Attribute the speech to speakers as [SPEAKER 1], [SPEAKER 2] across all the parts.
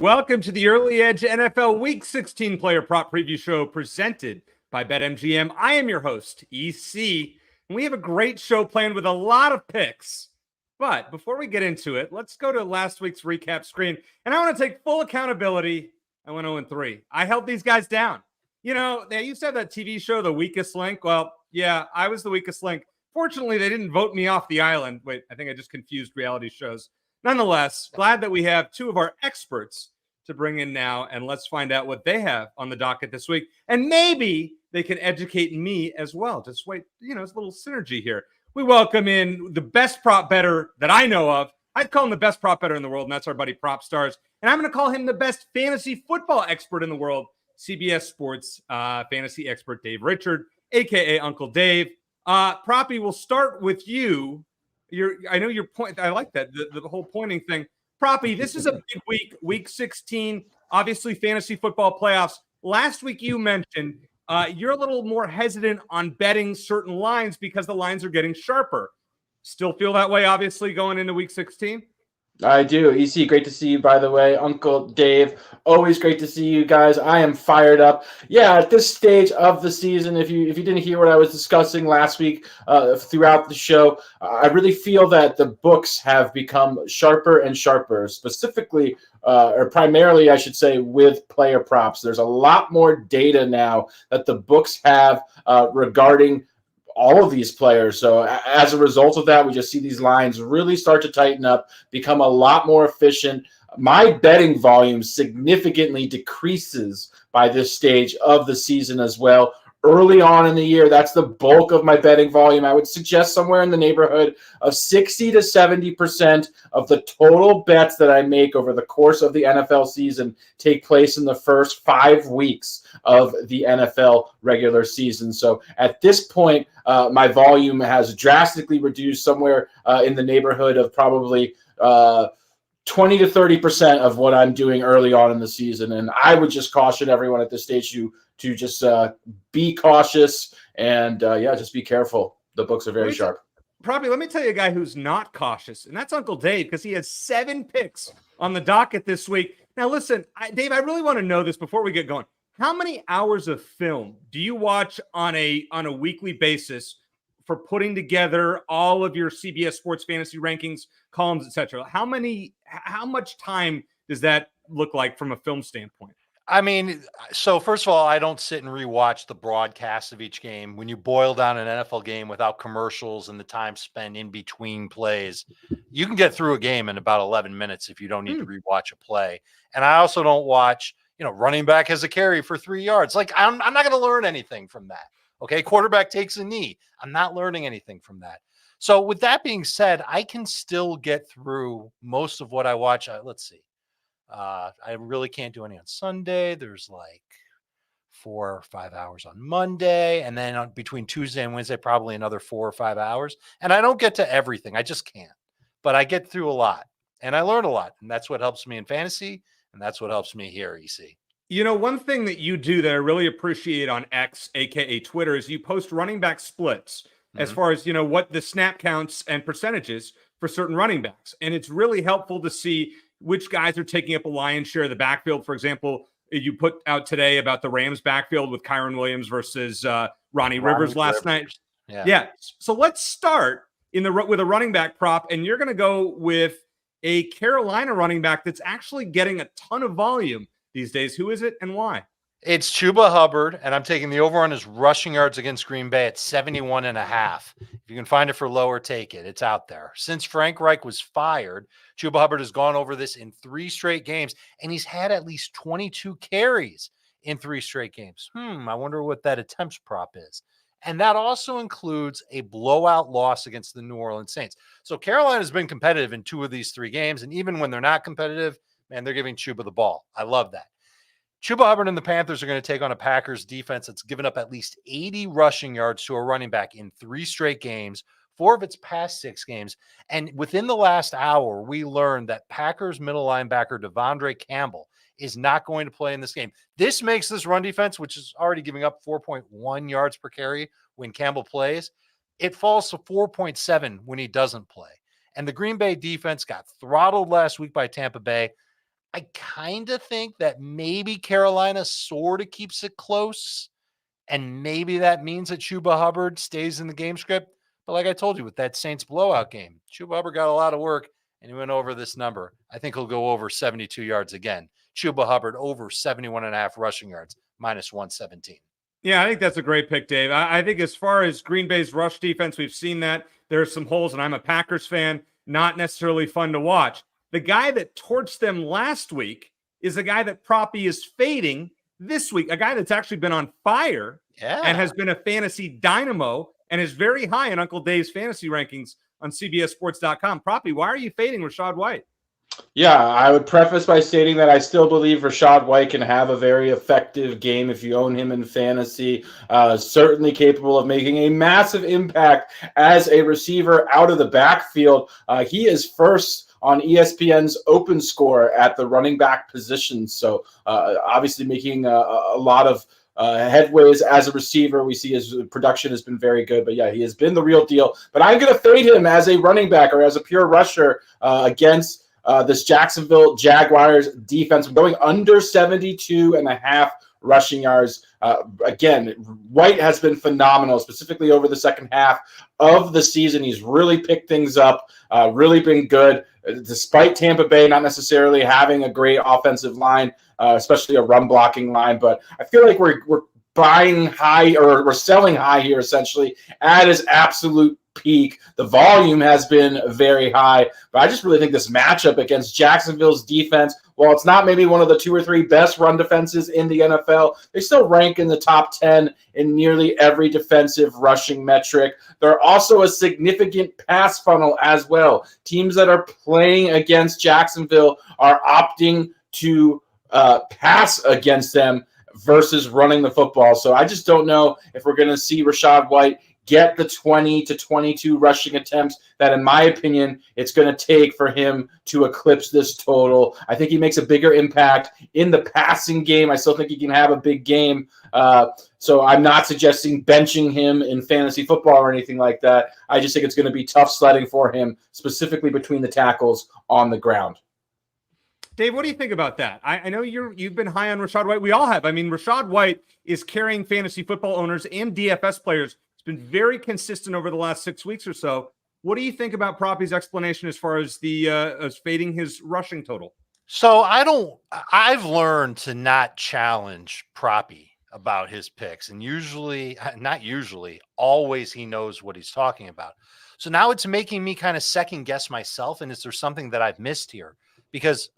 [SPEAKER 1] Welcome to the Early Edge NFL Week 16 player prop preview show presented by BetMGM. I am your host, EC, and we have a great show planned with a lot of picks. But before we get into it, let's go to last week's recap screen. And I want to take full accountability. I went 0-3. I held these guys down. You know, they used to have that TV show, The Weakest Link. Well, yeah, I was the weakest link. Fortunately, they didn't vote me off the island. Wait, I think I just confused reality shows. Nonetheless, glad that we have two of our experts to bring in now, and let's find out what they have on the docket this week. And maybe they can educate me as well. Just wait, you know, it's a little synergy here. We welcome in the best prop bettor that I know of. I'd call him the best prop bettor in the world, and that's our buddy PropStarz. And I'm going to call him the best fantasy football expert in the world, CBS Sports fantasy expert Dave Richard, a.k.a. Uncle Dave. Proppy, we'll start with you. I know your point. I like that, the whole pointing thing. Proppy, this is a big week, week 16, obviously fantasy football playoffs. Last week you mentioned you're a little more hesitant on betting certain lines because the lines are getting sharper. Still feel that way, obviously, going into week 16?
[SPEAKER 2] I do. EC, great to see you, by the way. Uncle Dave, always great to see you guys. I am fired up. Yeah, at this stage of the season, if you didn't hear what I was discussing last week throughout the show, I really feel that the books have become sharper and sharper, specifically or primarily, I should say, with player props. There's a lot more data now that the books have regarding all of these players. So as a result of that, we just see these lines really start to tighten up, become a lot more efficient. My betting volume significantly decreases by this stage of the season as well. Early on in the year, that's the bulk of my betting volume. I would suggest somewhere in the neighborhood of 60 to 70% of the total bets that I make over the course of the NFL season take place in the first 5 weeks of the NFL regular season. So at this point, my volume has drastically reduced somewhere in the neighborhood of probably 20 to 30% of what I'm doing early on in the season. And I would just caution everyone at this stage to just be cautious and just be careful. The books are very sharp.
[SPEAKER 1] Probably, let me tell you a guy who's not cautious, and that's Uncle Dave, because he has 7 picks on the docket this week. Now, listen, Dave, I really want to know this before we get going. How many hours of film do you watch on a weekly basis for putting together all of your CBS Sports fantasy rankings, columns, etc.? How much time does that look like from a film standpoint?
[SPEAKER 3] I mean, so first of all, I don't sit and rewatch the broadcast of each game. When you boil down an NFL game without commercials and the time spent in between plays, you can get through a game in about 11 minutes if you don't need to rewatch a play. And I also don't watch, running back has a carry for 3 yards. Like, I'm not going to learn anything from that. Okay, quarterback takes a knee. I'm not learning anything from that. So with that being said, I can still get through most of what I watch. Let's see. I really can't do any on Sunday. There's like 4 or 5 hours on Monday. And then between Tuesday and Wednesday, probably another 4 or 5 hours. And I don't get to everything. I just can't. But I get through a lot. And I learn a lot. And that's what helps me in fantasy. And that's what helps me here, EC.
[SPEAKER 1] You know, one thing that you do that I really appreciate on X, a.k.a. Twitter, is you post running back splits as far as, what the snap counts and percentages for certain running backs. And it's really helpful to see which guys are taking up a lion's share of the backfield. For example, you put out today about the Rams backfield with Kyron Williams versus Ronnie Rivers last night. Yeah. So let's start with a running back prop, and you're going to go with a Carolina running back that's actually getting a ton of volume these days. Who is it and why?
[SPEAKER 3] It's Chuba Hubbard, and I'm taking the over on his rushing yards against Green Bay at 71.5. If you can find it for lower, take it. It's out there. Since Frank Reich was fired, Chuba Hubbard has gone over this in 3 straight games, and he's had at least 22 carries in 3 straight games. I wonder what that attempts prop is. And that also includes a blowout loss against the New Orleans Saints. So Carolina has been competitive in 2 of these 3 games, and even when they're not competitive, man, they're giving Chuba the ball. I love that. Chuba Hubbard and the Panthers are going to take on a Packers defense that's given up at least 80 rushing yards to a running back in 3 straight games, 4 of its past 6 games. And within the last hour, we learned that Packers middle linebacker Devondre Campbell is not going to play in this game. This makes this run defense, which is already giving up 4.1 yards per carry when Campbell plays, it falls to 4.7 when he doesn't play. And the Green Bay defense got throttled last week by Tampa Bay. I kind of think that maybe Carolina sort of keeps it close, and maybe that means that Chuba Hubbard stays in the game script. But like I told you, with that Saints blowout game, Chuba Hubbard got a lot of work, and he went over this number. I think he'll go over 72 yards again. Chuba Hubbard over 71.5 rushing yards, minus 117.
[SPEAKER 1] Yeah, I think that's a great pick, Dave. I think as far as Green Bay's rush defense, we've seen that there are some holes, and I'm a Packers fan, not necessarily fun to watch. The guy that torched them last week is the guy that Proppy is fading this week, a guy that's actually been on fire and has been a fantasy dynamo and is very high in Uncle Dave's fantasy rankings on CBSSports.com. Proppy, why are you fading Rachaad White?
[SPEAKER 2] Yeah, I would preface by stating that I still believe Rachaad White can have a very effective game if you own him in fantasy. Certainly capable of making a massive impact as a receiver out of the backfield. He is first on ESPN's open score at the running back position. So obviously making a lot of headways as a receiver. We see his production has been very good, but yeah, he has been the real deal. But I'm going to fade him as a running back or as a pure rusher against this Jacksonville Jaguars defense. Going under 72.5 rushing yards. Again, White has been phenomenal, specifically over the second half of the season. He's really picked things up, really been good, despite Tampa Bay not necessarily having a great offensive line, especially a run blocking line. But I feel like we're buying high, or we're selling high here essentially at his absolute peak. The volume has been very high, but I just really think this matchup against Jacksonville's defense, while it's not maybe one of the 2 or 3 best run defenses in the NFL, they still rank in the top 10 in nearly every defensive rushing metric. They're also a significant pass funnel as well. Teams that are playing against Jacksonville are opting to pass against them versus running the football. So I just don't know if we're going to see Rachaad White get the 20 to 22 rushing attempts that, in my opinion, it's going to take for him to eclipse this total. I think he makes a bigger impact in the passing game. I still think he can have a big game. So I'm not suggesting benching him in fantasy football or anything like that. I just think it's going to be tough sledding for him, specifically between the tackles on the ground.
[SPEAKER 1] Dave, what do you think about that? I know you've been high on Rachaad White. We all have. I mean, Rachaad White is carrying fantasy football owners and DFS players. Been very consistent over the last 6 weeks or so. What do you think about Proppy's explanation as far as the as fading his rushing total?
[SPEAKER 3] So I've learned to not challenge Proppy about his picks, and always he knows what he's talking about. So now it's making me kind of second guess myself. And is there something that I've missed here? Because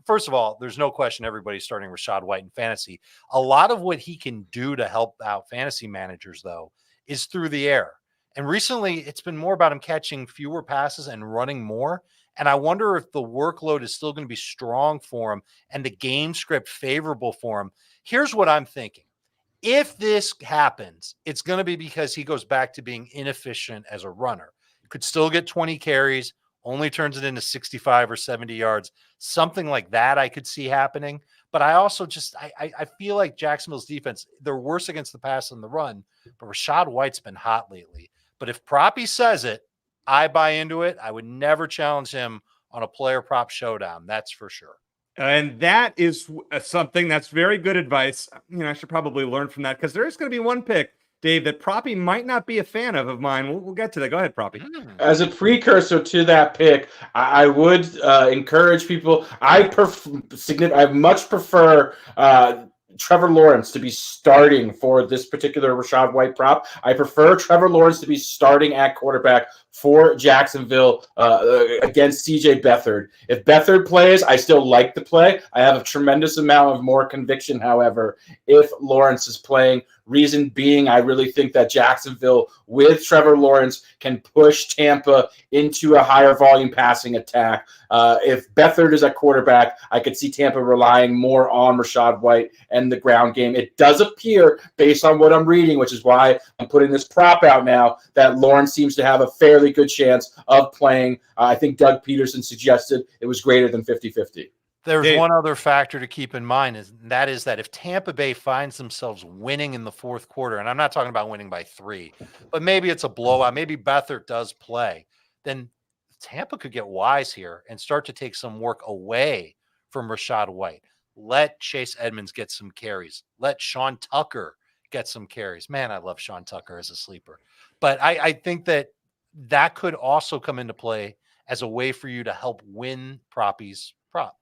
[SPEAKER 3] first of all, there's no question everybody's starting Rachaad White in fantasy. A lot of what he can do to help out fantasy managers, though, is through the air. And recently it's been more about him catching fewer passes and running more. And I wonder if the workload is still going to be strong for him and the game script favorable for him. Here's what I'm thinking. If this happens, it's going to be because he goes back to being inefficient as a runner. Could still get 20 carries, only turns it into 65 or 70 yards, something like that I could see happening. But I also I feel like Jacksonville's defense, they're worse against the pass than the run, but Rachaad White's been hot lately. But if Proppy says it, I buy into it. I would never challenge him on a player prop showdown. That's for sure.
[SPEAKER 1] And that is something that's very good advice. You know, I should probably learn from that because there is going to be one pick, Dave, that Proppy might not be a fan of mine. We'll get to that. Go ahead, Proppy.
[SPEAKER 2] As a precursor to that pick, I would encourage people. I much prefer Trevor Lawrence to be starting for this particular Rachaad White prop. I prefer Trevor Lawrence to be starting at quarterback for Jacksonville against CJ Beathard. If Beathard plays, I still like the play. I have a tremendous amount of more conviction, however, if Lawrence is playing. Reason being, I really think that Jacksonville with Trevor Lawrence can push Tampa into a higher volume passing attack. If Beathard is at quarterback, I could see Tampa relying more on Rachaad White and the ground game. It does appear, based on what I'm reading, which is why I'm putting this prop out now, that Lawrence seems to have a fairly good chance of playing. I think Doug Peterson suggested it was greater than 50-50.
[SPEAKER 3] There's one other factor to keep in mind, and that is that if Tampa Bay finds themselves winning in the fourth quarter, and I'm not talking about winning by 3, but maybe it's a blowout, maybe Beathard does play, then Tampa could get wise here and start to take some work away from Rashad White. Let Chase Edmonds get some carries. Let Sean Tucker get some carries. Man, I love Sean Tucker as a sleeper. But I think that could also come into play as a way for you to help win Proppy's prop.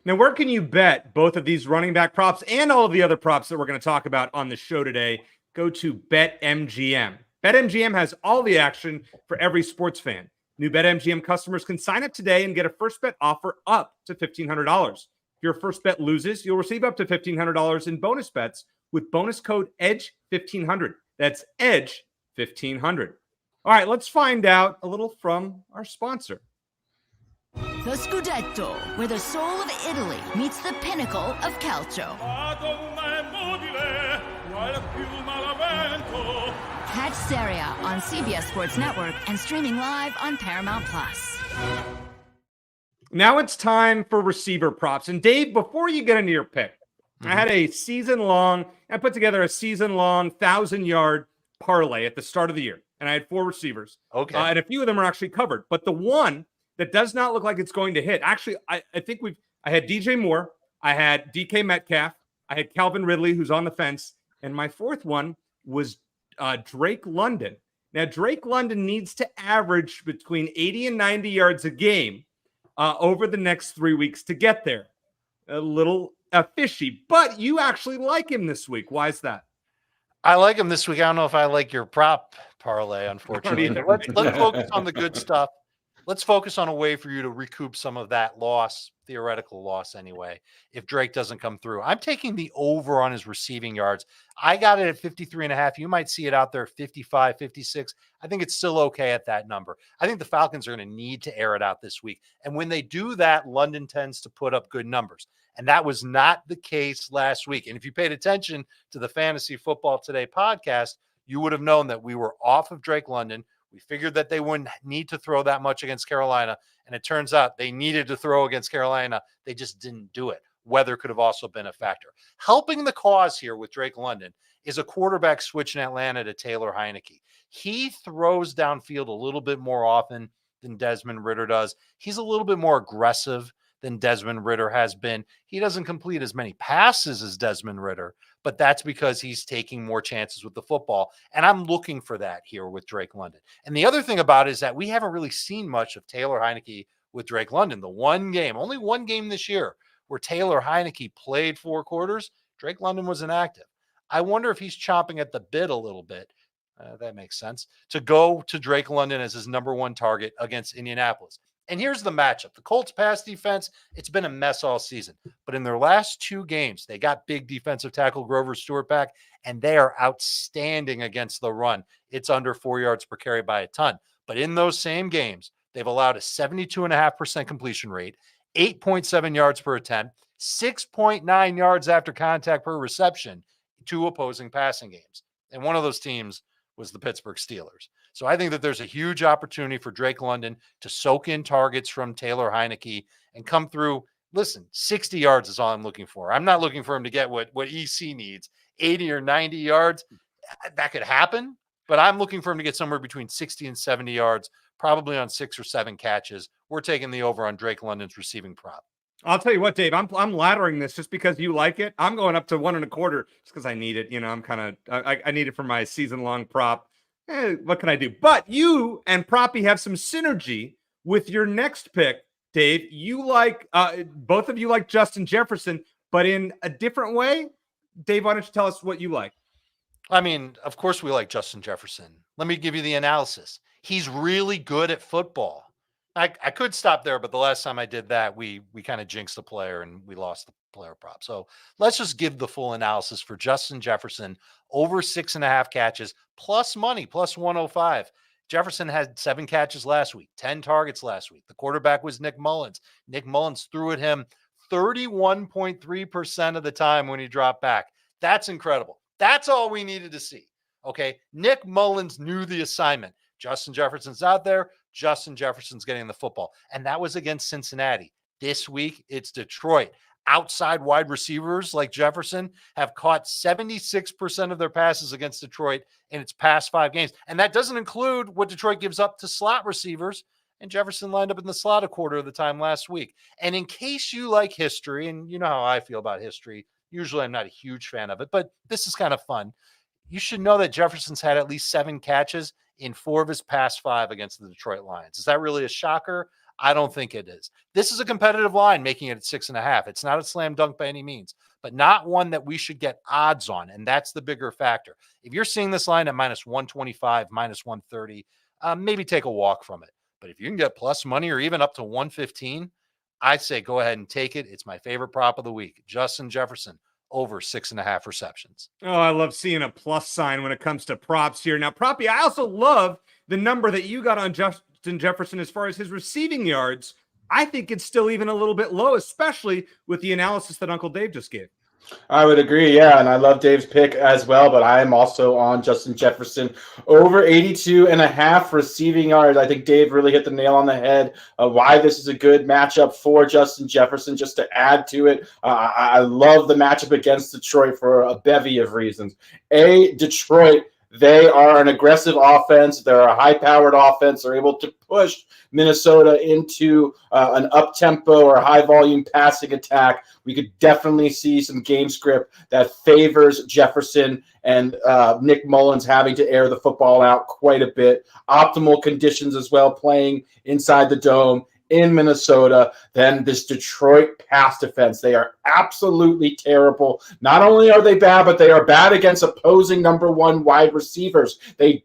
[SPEAKER 1] Now, where can you bet both of these running back props and all of the other props that we're going to talk about on the show today? Go to BetMGM. BetMGM has all the action for every sports fan. New BetMGM customers can sign up today and get a first bet offer up to $1,500. If your first bet loses, you'll receive up to $1,500 in bonus bets with bonus code EDGE1500. That's EDGE1500. All right, let's find out a little from our sponsor.
[SPEAKER 4] The Scudetto, where the soul of Italy meets the pinnacle of calcio. Catch Serie A on CBS Sports Network and streaming live on Paramount+.
[SPEAKER 1] Now it's time for receiver props. And Dave, before you get into your pick, I had I put together a season-long 1,000-yard parlay at the start of the year. And I had 4 receivers.
[SPEAKER 3] Okay.
[SPEAKER 1] And a few of them are actually covered. But the one that does not look like it's going to hit, actually, I think I had DJ Moore, I had DK Metcalf, I had Calvin Ridley, who's on the fence, and my 4th one was Drake London. Now, Drake London needs to average between 80 and 90 yards a game over the next 3 weeks to get there. A little fishy, but you actually like him this week. Why is that?
[SPEAKER 3] I like him this week. I don't know if I like your prop parlay, unfortunately. Let's focus on the good stuff. Let's focus on a way for you to recoup some of that loss, theoretical loss anyway, if Drake doesn't come through. I'm taking the over on his receiving yards. I got it at 53.5. You might see it out there 55, 56. I think it's still okay at that number. I think the Falcons are going to need to air it out this week. And when they do that, London tends to put up good numbers. And that was not the case last week. And if you paid attention to the Fantasy Football Today podcast, you would have known that we were off of Drake London. We figured that they wouldn't need to throw that much against Carolina. And it turns out they needed to throw against Carolina. They just didn't do it. Weather could have also been a factor. Helping the cause here with Drake London is a quarterback switch in Atlanta to Taylor Heineke. He throws downfield a little bit more often than Desmond Ridder does. He's a little bit more aggressive than Desmond Ridder has been. He doesn't complete as many passes as Desmond Ridder, but that's because he's taking more chances with the football. And I'm looking for that here with Drake London. And the other thing about it is that we haven't really seen much of Taylor Heineke with Drake London. The only one game this year where Taylor Heineke played 4 quarters, Drake London was inactive. I wonder if he's chomping at the bit a little bit. That makes sense. To go to Drake London as his number 1 target against Indianapolis. And here's the matchup. The Colts pass defense, it's been a mess all season. But in their last 2 games, they got big defensive tackle Grover Stewart back, and they are outstanding against the run. It's under 4 yards per carry by a ton. But in those same games, they've allowed a 72.5% completion rate, 8.7 yards per attempt, 6.9 yards after contact per reception to opposing passing games. And one of those teams was the Pittsburgh Steelers. So I think that there's a huge opportunity for Drake London to soak in targets from Taylor Heineke and come through. Listen, 60 yards is all I'm looking for. I'm not looking for him to get what EC needs, 80 or 90 yards. That could happen, but I'm looking for him to get somewhere between 60 and 70 yards, probably on 6 or 7 catches. We're taking the over on Drake London's receiving prop.
[SPEAKER 1] I'll tell you what, Dave, I'm laddering this just because you like it. I'm going up to 1.25 just because I need it. I'm I need it for my season-long prop. What can I do? But you and Proppy have some synergy with your next pick, Dave. You like both of you like Justin Jefferson, but in a different way. Dave, why don't you tell us what you like?
[SPEAKER 3] I mean, of course we like Justin Jefferson. Let me give you the analysis. He's really good at football. I could stop there, but the last time I did that, we kind of jinxed the player and we lost the player prop. So let's just give the full analysis for Justin Jefferson. Over 6.5 catches, plus money, plus 105. Jefferson had 7 catches last week, 10 targets last week. The quarterback was Nick Mullins. Nick Mullins threw at him 31.3% of the time when he dropped back. That's incredible. That's all we needed to see. Okay. Nick Mullins knew the assignment. Justin Jefferson's out there. Justin Jefferson's getting the football. And that was against Cincinnati. This week, it's Detroit. Outside wide receivers like Jefferson have caught 76% of their passes against Detroit in its past 5 games. And that doesn't include what Detroit gives up to slot receivers. and Jefferson lined up in the slot a quarter of the time last week. And in case you like history, and you know how I feel about history, usually I'm not a huge fan of it, but this is kind of fun. You should know that Jefferson's had at least 7 catches in 4 of his past 5 against the Detroit Lions. Is that really a shocker? I don't think it is. This is a competitive line, making it at 6.5. It's not a slam dunk by any means, but not one that we should get odds on. And that's the bigger factor. If you're seeing this line at minus 125, minus 130, maybe take a walk from it. But if you can get plus money or even up to 115, I'd say go ahead and take it. It's my favorite prop of the week. Justin Jefferson over 6.5 receptions.
[SPEAKER 1] Oh, I love seeing a plus sign when it comes to props here. Now, Proppy, I also love the number that you got on Justin Jefferson as far as his receiving yards. I think it's still even a little bit low, especially with the analysis that Uncle Dave just gave.
[SPEAKER 2] I would agree, yeah, and I love Dave's pick as well, but I am also on Justin Jefferson over 82.5 receiving yards. I think Dave really hit the nail on the head of why this is a good matchup for Justin Jefferson. Just to add to it, I love the matchup against Detroit for a bevy of reasons. Detroit, they are an aggressive offense. They're a high-powered offense. They're able to push Minnesota into an up-tempo or high-volume passing attack. We could definitely see some game script that favors Jefferson and Nick Mullins having to air the football out quite a bit. Optimal conditions as well, playing inside the dome in Minnesota. Then this Detroit pass defense, they are absolutely terrible. Not only are they bad, but they are bad against opposing number 1 wide receivers. They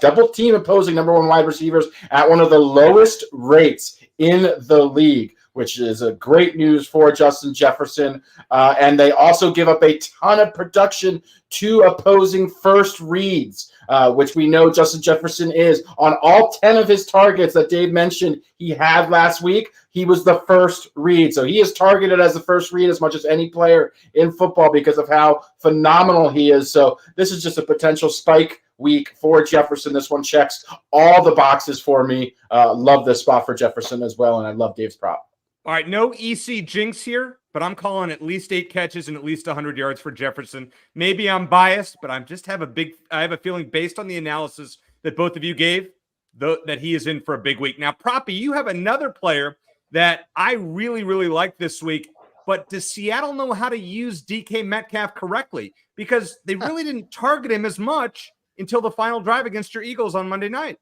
[SPEAKER 2] double team opposing number 1 wide receivers at one of the lowest rates in the league, which is a great news for Justin Jefferson. And they also give up a ton of production to opposing first reads, which we know Justin Jefferson is. On all 10 of his targets that Dave mentioned he had last week, he was the first read. So he is targeted as the first read as much as any player in football because of how phenomenal he is. So this is just a potential spike week for Jefferson. This one checks all the boxes for me. Love this spot for Jefferson as well, and I love Dave's prop.
[SPEAKER 1] All right, no EC jinx here, but I'm calling at least 8 catches and at least 100 yards for Jefferson. Maybe I'm biased, but I have a feeling based on the analysis that both of you gave that he is in for a big week. Now, Proppy, you have another player that I really, really like this week, but does Seattle know how to use DK Metcalf correctly? Because they really didn't target him as much until the final drive against your Eagles on Monday night.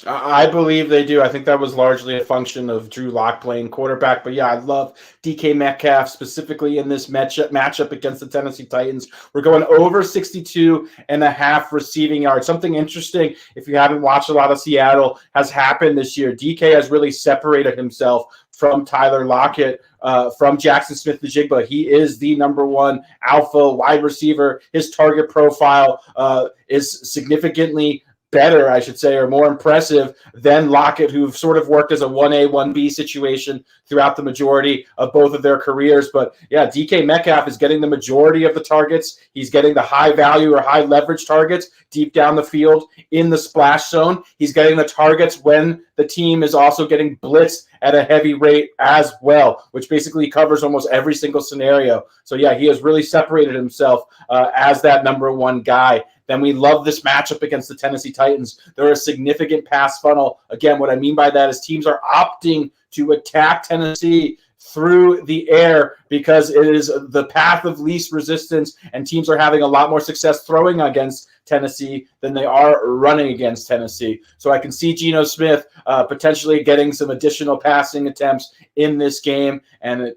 [SPEAKER 2] I believe they do. I think that was largely a function of Drew Lock playing quarterback. But yeah, I love DK Metcalf specifically in this matchup against the Tennessee Titans. We're going over 62.5 receiving yards. Something interesting, if you haven't watched a lot of Seattle, has happened this year. DK has really separated himself from Tyler Lockett, from Jackson Smith-Njigba. He is the number 1 alpha wide receiver. His target profile is significantly better, I should say, or more impressive than Lockett, who've sort of worked as a 1A, 1B situation throughout the majority of both of their careers. But yeah, DK Metcalf is getting the majority of the targets. He's getting the high value or high leverage targets deep down the field in the splash zone. He's getting the targets when the team is also getting blitzed at a heavy rate as well, which basically covers almost every single scenario. So yeah, he has really separated himself as that number 1 guy. Then we love this matchup against the Tennessee Titans. They're a significant pass funnel. Again, what I mean by that is teams are opting to attack Tennessee through the air because it is the path of least resistance, and teams are having a lot more success throwing against Tennessee than they are running against Tennessee. So I can see Geno Smith potentially getting some additional passing attempts in this game, and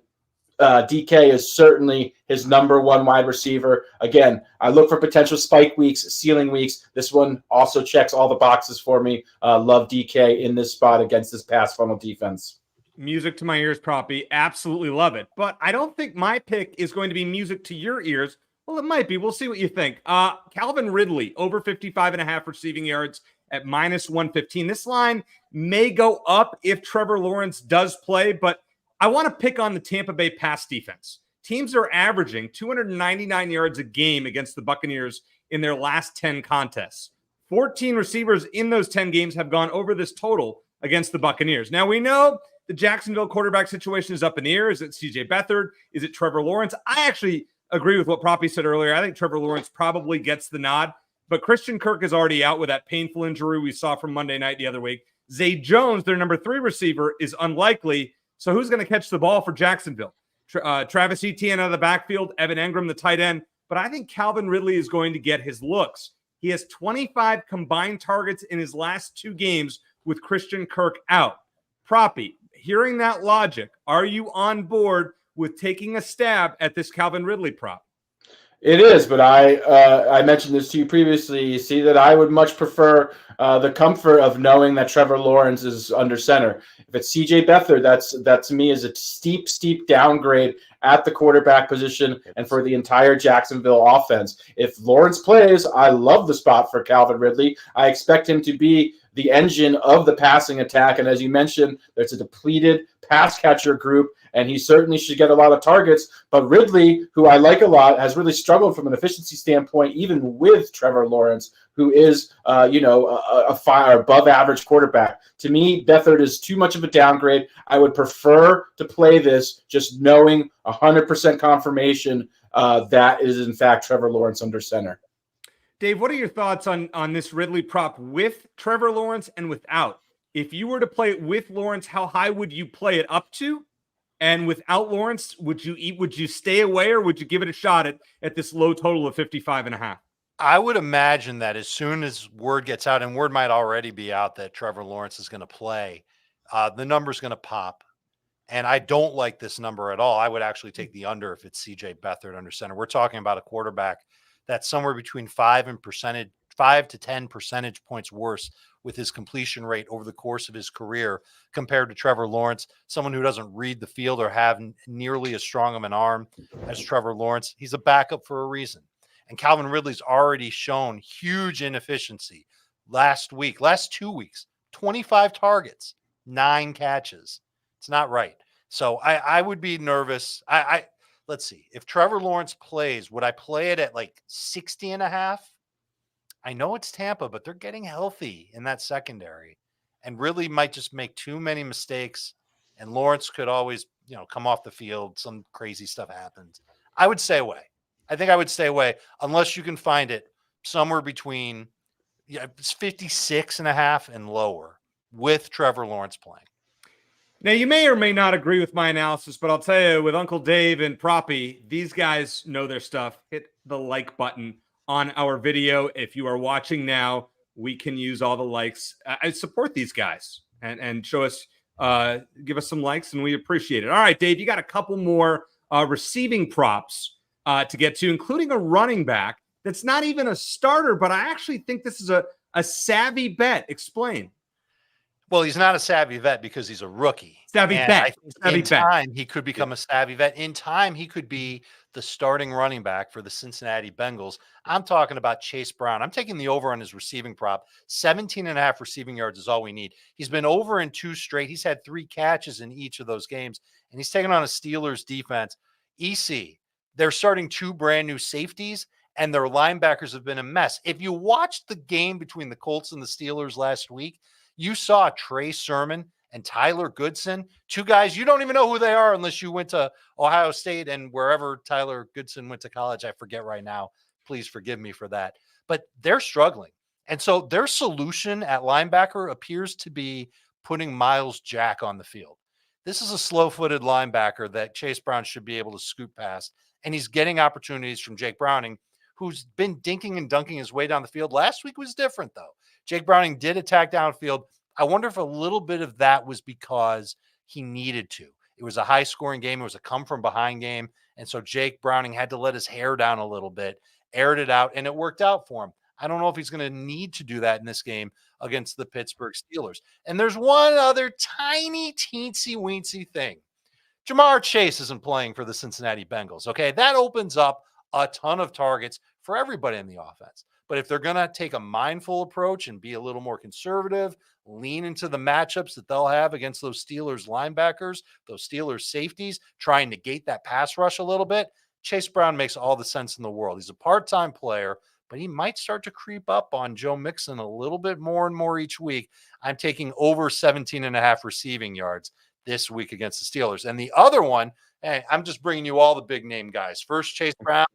[SPEAKER 2] DK is certainly his number 1 wide receiver. Again, I look for potential spike weeks, ceiling weeks. This one also checks all the boxes for me. Love DK in this spot against this pass funnel defense.
[SPEAKER 1] Music to my ears, Proppy. Absolutely love it. But I don't think my pick is going to be music to your ears. Well, it might be. We'll see what you think. Calvin Ridley, over 55.5 receiving yards at minus 115. This line may go up if Trevor Lawrence does play, but I want to pick on the Tampa Bay pass defense. Teams are averaging 299 yards a game against the Buccaneers in their last 10 contests. 14 receivers in those 10 games have gone over this total against the Buccaneers. Now, we know the Jacksonville quarterback situation is up in the air. Is it CJ Beathard? Is it Trevor Lawrence? I actually agree with what Proppy said earlier. I think Trevor Lawrence probably gets the nod, but Christian Kirk is already out with that painful injury we saw from Monday night the other week. Zay Jones, their number 3 receiver, is unlikely. So who's going to catch the ball for Jacksonville? Travis Etienne out of the backfield, Evan Engram, the tight end. But I think Calvin Ridley is going to get his looks. He has 25 combined targets in his last 2 games with Christian Kirk out. Proppy, hearing that logic, are you on board with taking a stab at this Calvin Ridley prop?
[SPEAKER 2] It is, but I mentioned this to you previously. You see that I would much prefer the comfort of knowing that Trevor Lawrence is under center. If it's CJ Beathard, that to me is a steep downgrade at the quarterback position and for the entire Jacksonville offense. If Lawrence plays, I love the spot for Calvin Ridley. I expect him to be the engine of the passing attack. And as you mentioned, there's a depleted pass catcher group, and he certainly should get a lot of targets. But Ridley, who I like a lot, has really struggled from an efficiency standpoint, even with Trevor Lawrence, who is, a above average quarterback. To me, Beathard is too much of a downgrade. I would prefer to play this just knowing 100% confirmation that is, in fact, Trevor Lawrence under center.
[SPEAKER 1] Dave, what are your thoughts on this Ridley prop with Trevor Lawrence and without? If you were to play it with Lawrence, how high would you play it up to? And without Lawrence, would you stay away, or would you give it a shot at this low total of 55.5?
[SPEAKER 3] I would imagine that as soon as word gets out, and word might already be out that Trevor Lawrence is going to play, the number's going to pop. And I don't like this number at all. I would actually take the under if it's CJ Beathard under center. We're talking about a quarterback that's somewhere between 5 to 10 percentage points worse with his completion rate over the course of his career compared to Trevor Lawrence, someone who doesn't read the field or have nearly as strong of an arm as Trevor Lawrence. He's a backup for a reason. And Calvin Ridley's already shown huge inefficiency. Last 2 weeks, 25 targets, 9 catches. It's not right. So I would be nervous. Let's see. If Trevor Lawrence plays, would I play it at like 60.5? I know it's Tampa, but they're getting healthy in that secondary, and Ridley might just make too many mistakes, and Lawrence could always, come off the field. Some crazy stuff happens. I would stay away. I think I would stay away unless you can find it somewhere between 56.5 and lower with Trevor Lawrence playing.
[SPEAKER 1] Now, you may or may not agree with my analysis, but I'll tell you, with Uncle Dave and Proppy, these guys know their stuff. Hit the like button on our video. If you are watching now, we can use all the likes. I support these guys and show us, give us some likes, and we appreciate it. All right, Dave, you got a couple more receiving props to get to, including a running back that's not even a starter, but I actually think this is a savvy bet. Explain.
[SPEAKER 3] Well, he's not a savvy vet because he's a rookie.
[SPEAKER 1] Savvy bet.
[SPEAKER 3] In time, he could become a savvy vet. In time, he could be the starting running back for the Cincinnati Bengals. I'm talking about Chase Brown. I'm taking the over on his receiving prop. 17.5 receiving yards is all we need. He's been over in 2 straight. He's had 3 catches in each of those games, and he's taken on a Steelers defense. EC, they're starting 2 brand new safeties, and their linebackers have been a mess. If you watched the game between the Colts and the Steelers last week, you saw Trey Sermon and Tyler Goodson, 2 guys, you don't even know who they are unless you went to Ohio State and wherever Tyler Goodson went to college. I forget right now. Please forgive me for that. But they're struggling. And so their solution at linebacker appears to be putting Miles Jack on the field. This is a slow-footed linebacker that Chase Brown should be able to scoot past. And he's getting opportunities from Jake Browning, who's been dinking and dunking his way down the field. Last week was different, though. Jake Browning did attack downfield. I wonder if a little bit of that was because he needed to. It was a high-scoring game. It was a come-from-behind game. And so Jake Browning had to let his hair down a little bit, aired it out, and it worked out for him. I don't know if he's going to need to do that in this game against the Pittsburgh Steelers. And there's one other tiny, teensy-weensy thing. Jamar Chase isn't playing for the Cincinnati Bengals, okay? That opens up a ton of targets for everybody in the offense. But if they're going to take a mindful approach and be a little more conservative, lean into the matchups that they'll have against those Steelers linebackers, those Steelers safeties, try and negate that pass rush a little bit, Chase Brown makes all the sense in the world. He's a part-time player, but he might start to creep up on Joe Mixon a little bit more and more each week. I'm taking over 17.5 receiving yards this week against the Steelers. And the other one, hey, I'm just bringing you all the big name guys. First, Chase Brown,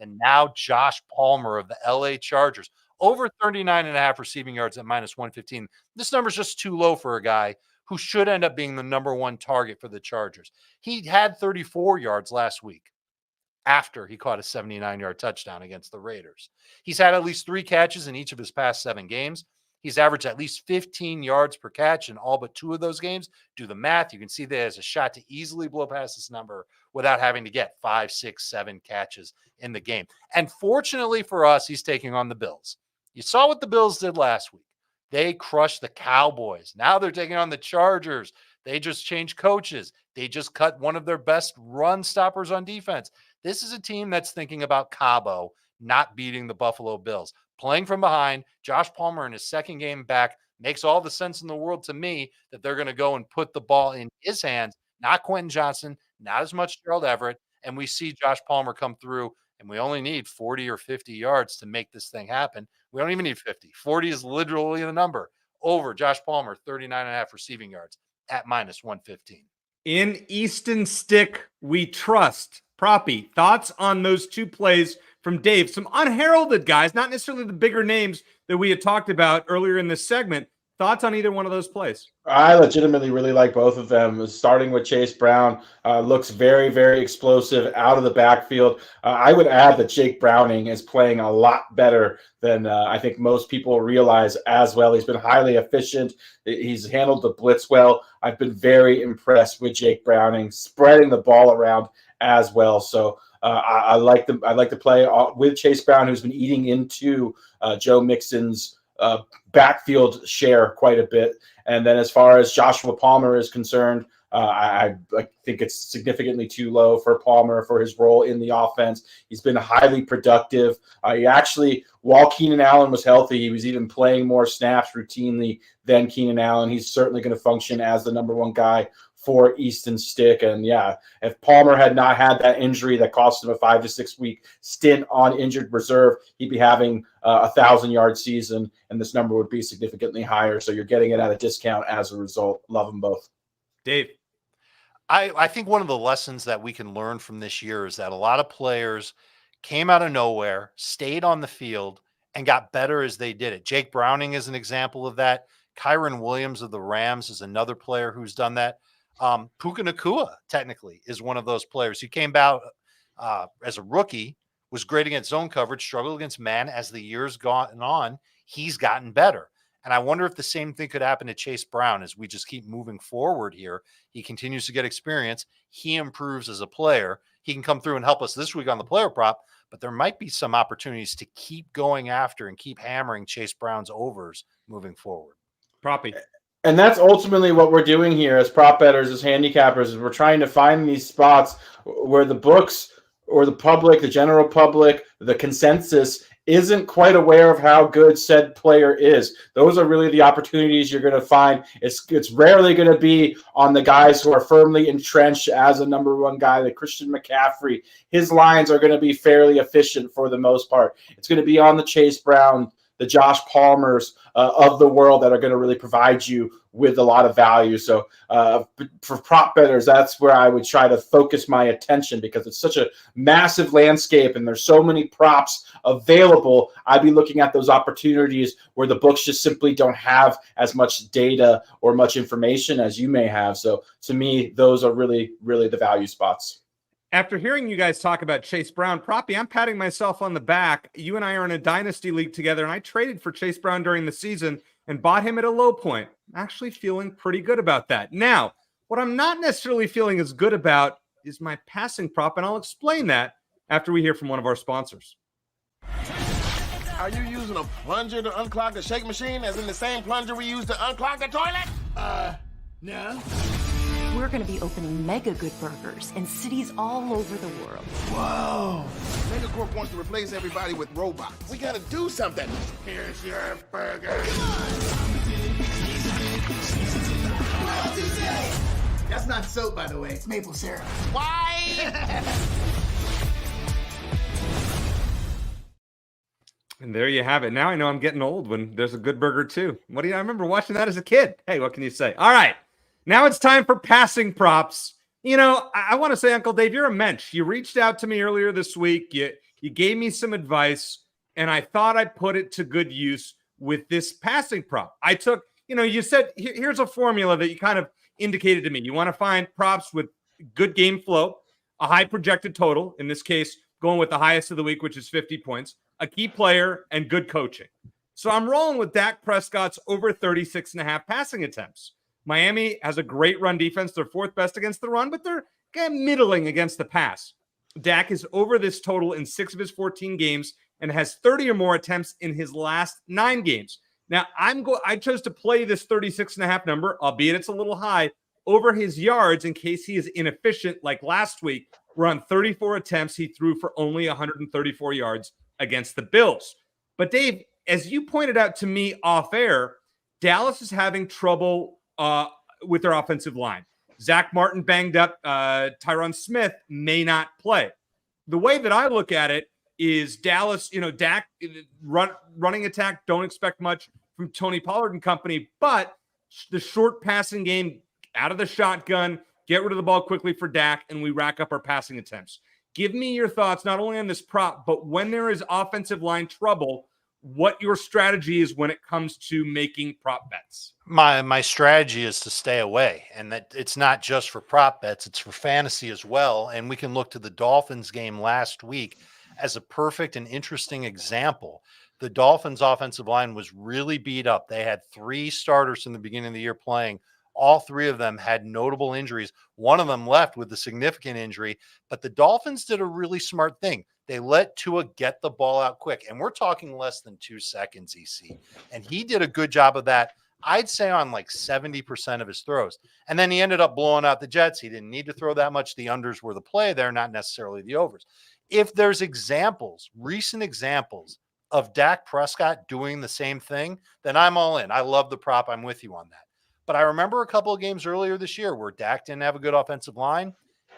[SPEAKER 3] and now Josh Palmer of the LA Chargers. Over 39.5 receiving yards at minus 115. This number is just too low for a guy who should end up being the number one target for the Chargers. He had 34 yards last week after he caught a 79-yard touchdown against the Raiders. He's had at least 3 catches in each of his past 7 games. He's averaged at least 15 yards per catch in all but 2 of those games. Do the math. You can see there's a shot to easily blow past this number without having to get 5, 6, 7 catches in the game. And fortunately for us, he's taking on the Bills. You saw what the Bills did last week. They crushed the Cowboys. Now they're taking on the Chargers. They just changed coaches. They just cut one of their best run stoppers on defense. This is a team that's thinking about Cabo not beating the Buffalo Bills. Playing from behind, Josh Palmer in his second game back makes all the sense in the world to me that they're going to go and put the ball in his hands, not Quentin Johnson, not as much Gerald Everett. And we see Josh Palmer come through, and we only need 40 or 50 yards to make this thing happen. We don't even need 50. 40 is literally the number. Over Josh Palmer, 39.5 receiving yards at minus 115.
[SPEAKER 1] In Easton Stick, we trust. Proppy, thoughts on those 2 plays from Dave? Some unheralded guys, not necessarily the bigger names that we had talked about earlier in this segment. Thoughts on either one of those plays?
[SPEAKER 2] I legitimately really like both of them. Starting with Chase Brown, looks very, very explosive out of the backfield. I would add that Jake Browning is playing a lot better than I think most people realize as well. He's been highly efficient. He's handled the blitz well. I've been very impressed with Jake Browning, spreading the ball around as well. So I like the play with Chase Brown, who's been eating into Joe Mixon's backfield share quite a bit. And then as far as Joshua Palmer is concerned, I think it's significantly too low for Palmer for his role in the offense. He's been highly productive. He actually, while Keenan Allen was healthy, he was even playing more snaps routinely than Keenan Allen. He's certainly going to function as the number 1 guy for Easton Stick. And yeah, if Palmer had not had that injury that cost him a 5 to 6 week stint on injured reserve, he'd be having a 1,000-yard season, and this number would be significantly higher. So you're getting it at a discount as a result. Love them both.
[SPEAKER 1] Dave.
[SPEAKER 3] I think one of the lessons that we can learn from this year is that a lot of players came out of nowhere, stayed on the field, and got better as they did it. Jake Browning is an example of that. Kyron Williams of the Rams is another player who's done that. Puka Nacua, technically, is one of those players. He came out as a rookie, was great against zone coverage, struggled against man. As the years gone on, he's gotten better. And I wonder if the same thing could happen to Chase Brown as we just keep moving forward here. He continues to get experience. He improves as a player. He can come through and help us this week on the player prop, but there might be some opportunities to keep going after and keep hammering Chase Brown's overs moving forward.
[SPEAKER 1] Proppy.
[SPEAKER 2] And that's ultimately what we're doing here as prop bettors, as handicappers, is we're trying to find these spots where the books or the public, the general public, the consensus isn't quite aware of how good said player is. Those are really the opportunities you're going to find. It's rarely going to be on the guys who are firmly entrenched as a number 1 guy, like Christian McCaffrey. His lines are going to be fairly efficient for the most part. It's going to be on the Chase Brown, the Josh Palmers of the world that are going to really provide you with a lot of value. So for prop bettors, that's where I would try to focus my attention, because it's such a massive landscape and there's so many props available. I'd be looking at those opportunities where the books just simply don't have as much data or much information as you may have. So to me, those are really, really the value spots.
[SPEAKER 1] After hearing you guys talk about Chase Brown, Proppy, I'm patting myself on the back. You and I are in a dynasty league together, and I traded for Chase Brown during the season and bought him at a low point. I'm actually feeling pretty good about that. Now, what I'm not necessarily feeling as good about is my passing prop, and I'll explain that after we hear from one of our sponsors.
[SPEAKER 5] Are you using a plunger to unclog the shake machine, as in the same plunger we use to unclog the toilet? No.
[SPEAKER 6] We're going to be opening Mega Good Burgers in cities all over the world.
[SPEAKER 5] Whoa! Megacorp wants to replace everybody with robots. We gotta do something. Here's your burger.
[SPEAKER 7] That's not soap, by the way. It's maple syrup.
[SPEAKER 5] Why?
[SPEAKER 1] And there you have it. Now I know I'm getting old when there's a good burger too. I remember watching that as a kid. Hey, what can you say? All right. Now it's time for passing props. You know, I want to say, Uncle Dave, you're a mensch. You reached out to me earlier this week. You gave me some advice, and I thought I'd put it to good use with this passing prop. I took, you said here's a formula that you kind of indicated to me. You want to find props with good game flow, a high projected total, in this case, going with the highest of the week, which is 50 points, a key player, and good coaching. So I'm rolling with Dak Prescott's over 36.5 passing attempts. Miami has a great run defense. They're fourth best against the run, but they're kind of middling against the pass. Dak is over this total in 6 of his 14 games and has 30 or more attempts in his last 9 games. Now, I chose to play this 36.5 number, albeit it's a little high, over his yards in case he is inefficient like last week, where on 34 attempts, he threw for only 134 yards against the Bills. But Dave, as you pointed out to me off air, Dallas is having trouble with their offensive line. Zach Martin banged up. Tyron Smith may not play. The way that I look at it is Dallas, Dak, running attack, don't expect much from Tony Pollard and company, but the short passing game, out of the shotgun, get rid of the ball quickly for Dak, and we rack up our passing attempts. Give me your thoughts, not only on this prop, but when there is offensive line trouble, what your strategy is when it comes to making prop bets.
[SPEAKER 3] My strategy is to stay away, and that it's not just for prop bets, it's for fantasy as well. And we can look to the Dolphins game last week as a perfect and interesting example. The Dolphins offensive line was really beat up. They had 3 starters in the beginning of the year playing. All 3 of them had notable injuries. One of them left with a significant injury, but the Dolphins did a really smart thing. They let Tua get the ball out quick, and we're talking less than 2 seconds, EC. And he did a good job of that, I'd say, on like 70% of his throws. And then he ended up blowing out the Jets. He didn't need to throw that much. The unders were the play there, not necessarily the overs. If there's recent examples of Dak Prescott doing the same thing, then I'm all in. I love the prop. I'm with you on that. But I remember a couple of games earlier this year where Dak didn't have a good offensive line.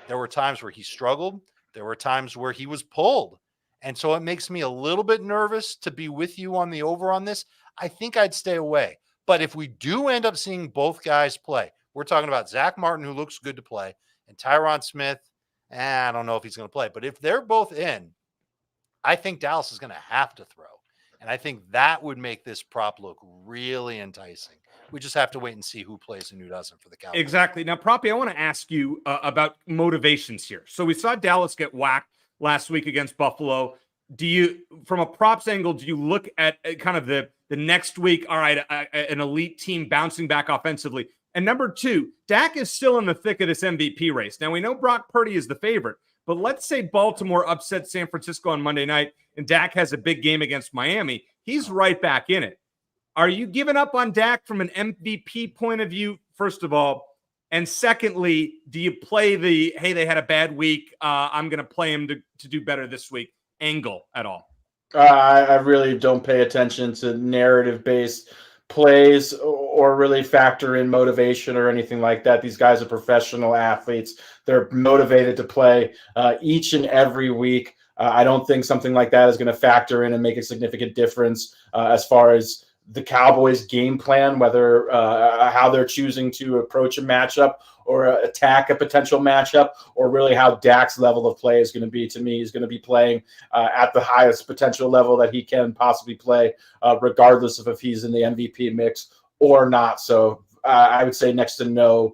[SPEAKER 3] There were times where he struggled. There were times where he was pulled. And so it makes me a little bit nervous to be with you on the over on this. I think I'd stay away. But if we do end up seeing both guys play, we're talking about Zach Martin, who looks good to play, and Tyron Smith. I don't know if he's going to play. But if they're both in, I think Dallas is going to have to throw. And I think that would make this prop look really enticing. We just have to wait and see who plays and who doesn't for the Cowboys.
[SPEAKER 1] Exactly. Now, Proppy, I want to ask you about motivations here. So we saw Dallas get whacked last week against Buffalo. Do you, from a props angle, do you look at kind of the next week, all right, an elite team bouncing back offensively? And number 2, Dak is still in the thick of this MVP race. Now, we know Brock Purdy is the favorite, but let's say Baltimore upsets San Francisco on Monday night and Dak has a big game against Miami. He's right back in it. Are you giving up on Dak from an MVP point of view, first of all? And secondly, do you play the, hey, they had a bad week, I'm going to play him to do better this week angle at all?
[SPEAKER 2] I really don't pay attention to narrative-based plays or really factor in motivation or anything like that. These guys are professional athletes. They're motivated to play each and every week. I don't think something like that is going to factor in and make a significant difference as far as the Cowboys' game plan, whether how they're choosing to approach a matchup or attack a potential matchup, or really how Dak's level of play is going to be. To me, he's going to be playing at the highest potential level that he can possibly play, regardless of if he's in the MVP mix or not. So I would say next to no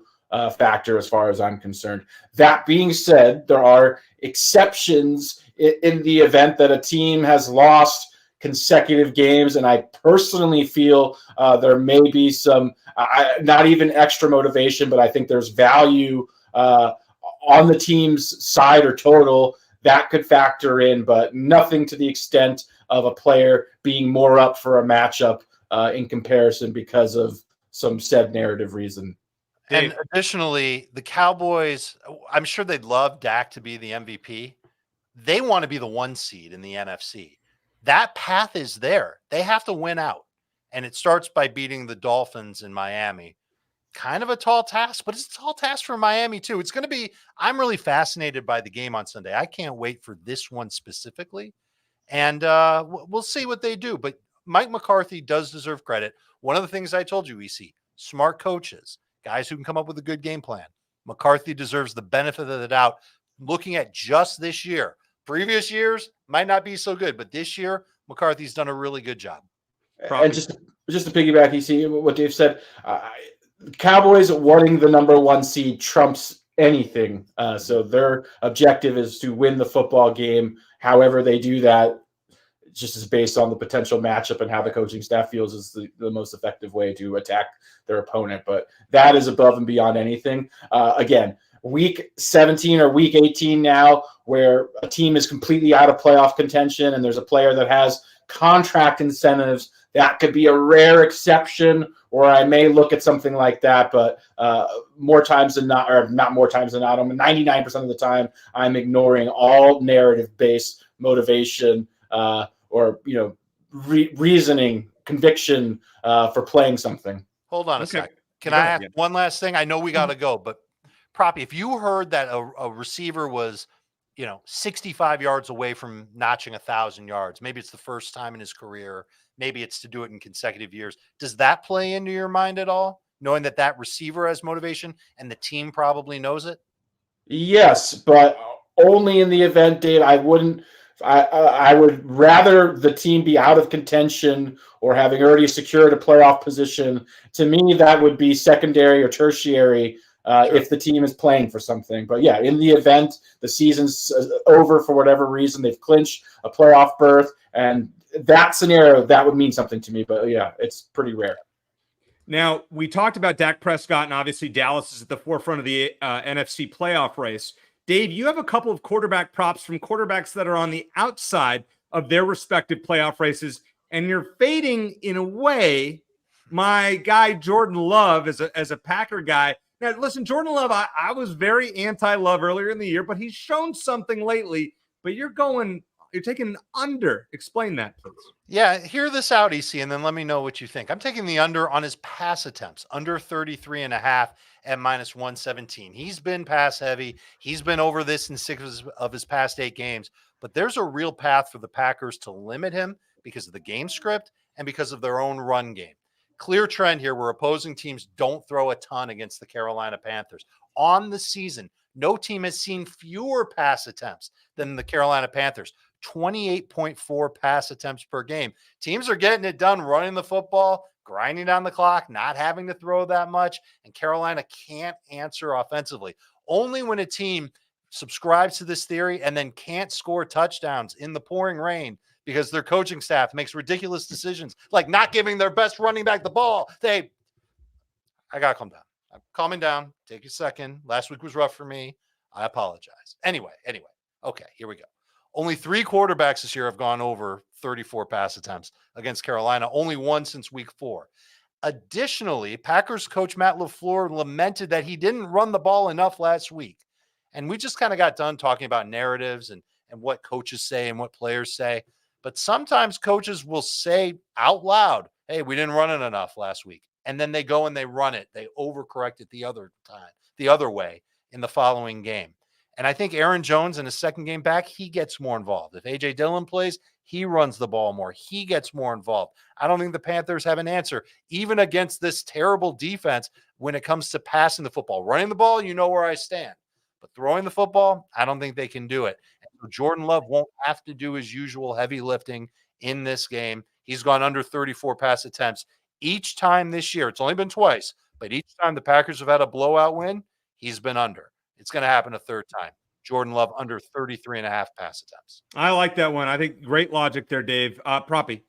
[SPEAKER 2] factor as far as I'm concerned. That being said, there are exceptions in the event that a team has lost consecutive games, and I personally feel there may be some not even extra motivation, but I think there's value on the team's side or total that could factor in, but nothing to the extent of a player being more up for a matchup in comparison because of some said narrative reason.
[SPEAKER 3] And additionally, the Cowboys, I'm sure they'd love Dak to be the MVP. They want to be the 1 seed in the NFC. That path is there. They have to win out. And it starts by beating the Dolphins in Miami. Kind of a tall task, but it's a tall task for Miami too. It's going to be, I'm really fascinated by the game on Sunday. I can't wait for this one specifically. And we'll see what they do. But Mike McCarthy does deserve credit. One of the things I told you, EC, smart coaches, guys who can come up with a good game plan. McCarthy deserves the benefit of the doubt. Looking at just this year, previous years might not be so good, but this year, McCarthy's done a really good job.
[SPEAKER 2] And just to piggyback, you see what Dave said. Cowboys wanting the number 1 seed trumps anything. So their objective is to win the football game. However they do that, just is based on the potential matchup and how the coaching staff feels is the most effective way to attack their opponent. But that is above and beyond anything. Again, week 17 or week 18 now, where a team is completely out of playoff contention and there's a player that has contract incentives, that could be a rare exception, or I may look at something like that. But more times than not, or not more times than not, 99% of the time, I'm ignoring all narrative-based motivation or reasoning, conviction for playing something.
[SPEAKER 3] Hold on a sec. Can I ask one last thing? I know we got to go, but Proppy, if you heard that a receiver was, 65 yards away from notching 1,000 yards, maybe it's the first time in his career, maybe it's to do it in consecutive years. Does that play into your mind at all? Knowing that receiver has motivation and the team probably knows it?
[SPEAKER 2] Yes, but only in the event, Dave. I would rather the team be out of contention or having already secured a playoff position. To me, that would be secondary or tertiary if the team is playing for something. But yeah, in the event the season's over for whatever reason, they've clinched a playoff berth, and that scenario, that would mean something to me. But yeah, it's pretty rare.
[SPEAKER 1] Now, we talked about Dak Prescott, and obviously Dallas is at the forefront of the NFC playoff race. Dave, you have a couple of quarterback props from quarterbacks that are on the outside of their respective playoff races, and you're fading, in a way, my guy Jordan Love as a Packer guy. Now, listen, Jordan Love, I was very anti-Love earlier in the year, but he's shown something lately. But you're taking an under. Explain that, please.
[SPEAKER 3] Yeah, hear this out, EC, and then let me know what you think. I'm taking the under on his pass attempts, under 33.5 at -117. He's been pass heavy. He's been over this in 6 of his past 8 games. But there's a real path for the Packers to limit him because of the game script and because of their own run game. Clear trend here where opposing teams don't throw a ton against the Carolina Panthers. On the season, no team has seen fewer pass attempts than the Carolina Panthers. 28.4 pass attempts per game. Teams are getting it done running the football, grinding down the clock, not having to throw that much, and Carolina can't answer offensively. Only when a team subscribes to this theory and then can't score touchdowns in the pouring rain because their coaching staff makes ridiculous decisions, like not giving their best running back the ball. I got to calm down. I'm calming down. Take a second. Last week was rough for me. I apologize. Anyway. Okay, here we go. Only 3 quarterbacks this year have gone over 34 pass attempts against Carolina, only one since week 4. Additionally, Packers coach Matt LaFleur lamented that he didn't run the ball enough last week. And we just kind of got done talking about narratives and what coaches say and what players say. But sometimes coaches will say out loud, hey, we didn't run it enough last week. And then they go and they run it. They overcorrect it the other way in the following game. And I think Aaron Jones in his second game back, he gets more involved. If A.J. Dillon plays, he runs the ball more. He gets more involved. I don't think the Panthers have an answer, even against this terrible defense when it comes to passing the football. Running the ball, you know where I stand. But throwing the football, I don't think they can do it. And so Jordan Love won't have to do his usual heavy lifting in this game. He's gone under 34 pass attempts each time this year. It's only been twice, but each time the Packers have had a blowout win, he's been under. It's going to happen a third time. Jordan Love under 33.5 pass attempts.
[SPEAKER 1] I like that one. I think great logic there, Dave. Proppy.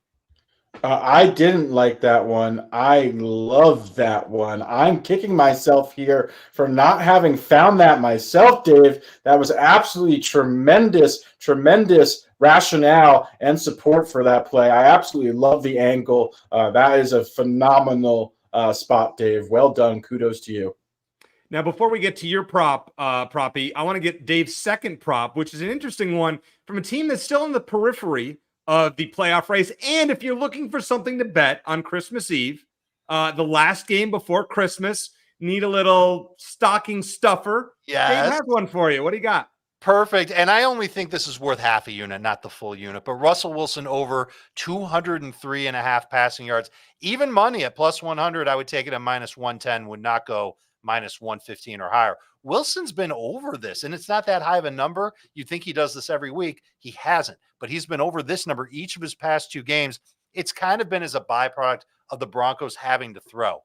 [SPEAKER 2] I didn't like that one. I love that one. I'm kicking myself here for not having found that myself, Dave. That was absolutely tremendous rationale and support for that play. I absolutely love the angle. That is a phenomenal spot, Dave. Well done. Kudos to you.
[SPEAKER 1] Now, before we get to your Proppy, I want to get Dave's second prop, which is an interesting one from a team that's still in the periphery of the playoff race. And if you're looking for something to bet on Christmas Eve, the last game before Christmas, need a little stocking stuffer.
[SPEAKER 3] Yes.
[SPEAKER 1] Dave has one for you. What do you got?
[SPEAKER 3] Perfect. And I only think this is worth half a unit, not the full unit. But Russell Wilson over 203.5 passing yards. Even money at +100, I would take it at -110, would not go minus 115 or higher. Wilson's been over this, and it's not that high of a number. You'd think he does this every week. He hasn't, but he's been over this number each of his past 2 games. It's kind of been as a byproduct of the Broncos having to throw.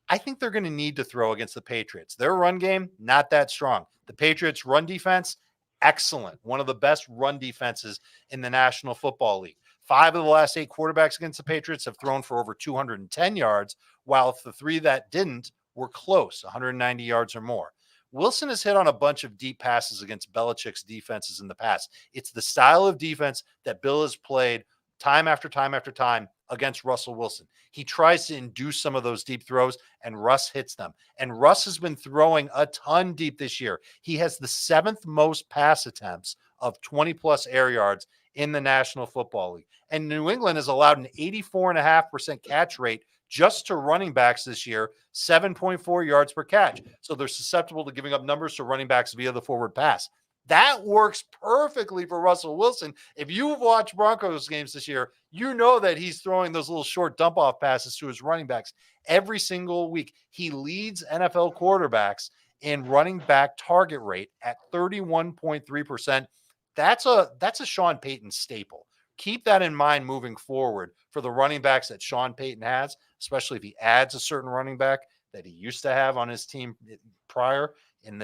[SPEAKER 3] I think they're going to need to throw against the Patriots. Their run game, not that strong. The Patriots' run defense, excellent. One of the best run defenses in the National Football League. 5 of the last 8 quarterbacks against the Patriots have thrown for over 210 yards, while the 3 that didn't were close, 190 yards or more. Wilson has hit on a bunch of deep passes against Belichick's defenses in the past. It's the style of defense that Bill has played time after time after time against Russell Wilson. He tries to induce some of those deep throws, and Russ hits them. And Russ has been throwing a ton deep this year. He has the 7th most pass attempts of 20-plus air yards in the National Football League. And New England has allowed an 84.5% catch rate just to running backs this year, 7.4 yards per catch. So they're susceptible to giving up numbers to running backs via the forward pass. That works perfectly for Russell Wilson. If you've watched Broncos games this year, you know that he's throwing those little short dump-off passes to his running backs every single week. He leads NFL quarterbacks in running back target rate at 31.3%. That's a Sean Payton staple. Keep that in mind moving forward for the running backs that Sean Payton has, especially if he adds a certain running back that he used to have on his team prior in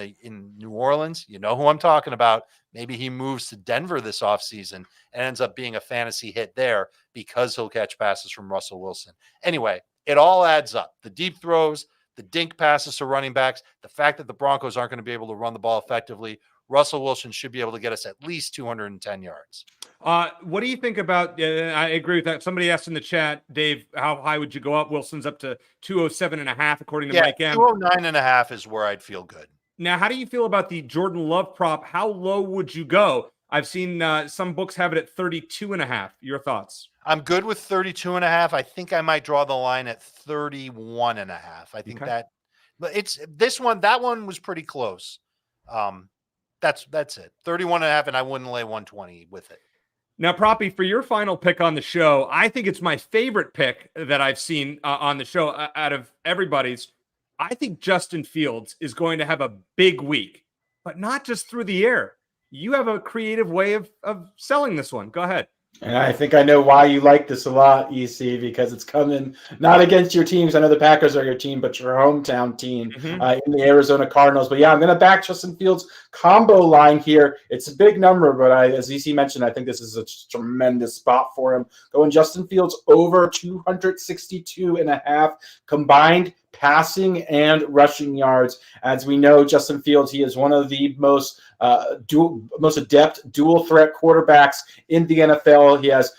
[SPEAKER 3] New Orleans. You know who I'm talking about. Maybe he moves to Denver this offseason and ends up being a fantasy hit there because he'll catch passes from Russell Wilson. Anyway, it all adds up. The deep throws, the dink passes to running backs, the fact that the Broncos aren't going to be able to run the ball effectively. Russell Wilson should be able to get us at least 210 yards.
[SPEAKER 1] What do you think about, I agree with that. Somebody asked in the chat, Dave, how high would you go up? Wilson's up to 207.5, according to Mike M.
[SPEAKER 3] 209.5 is where I'd feel good.
[SPEAKER 1] Now, how do you feel about the Jordan Love prop? How low would you go? I've seen some books have it at 32.5. Your thoughts?
[SPEAKER 3] I'm good with 32.5. I think I might draw the line at 31.5. I think but it's this one, that one was pretty close. That's it. 31.5, and I wouldn't lay 120 with it.
[SPEAKER 1] Now, Proppy, for your final pick on the show, I think it's my favorite pick that I've seen on the show out of everybody's. I think Justin Fields is going to have a big week, but not just through the air. You have a creative way of selling this one. Go ahead.
[SPEAKER 2] And I think I know why you like this a lot, EC, because it's coming not against your teams. I know the Packers are your team, but your hometown team in the Arizona Cardinals. But yeah, I'm going to back Justin Fields combo line here. It's a big number, but as EC mentioned, I think this is a tremendous spot for him. Going Justin Fields over 262.5 combined passing and rushing yards. As we know, Justin Fields, he is one of the most adept dual threat quarterbacks in the NFL. He has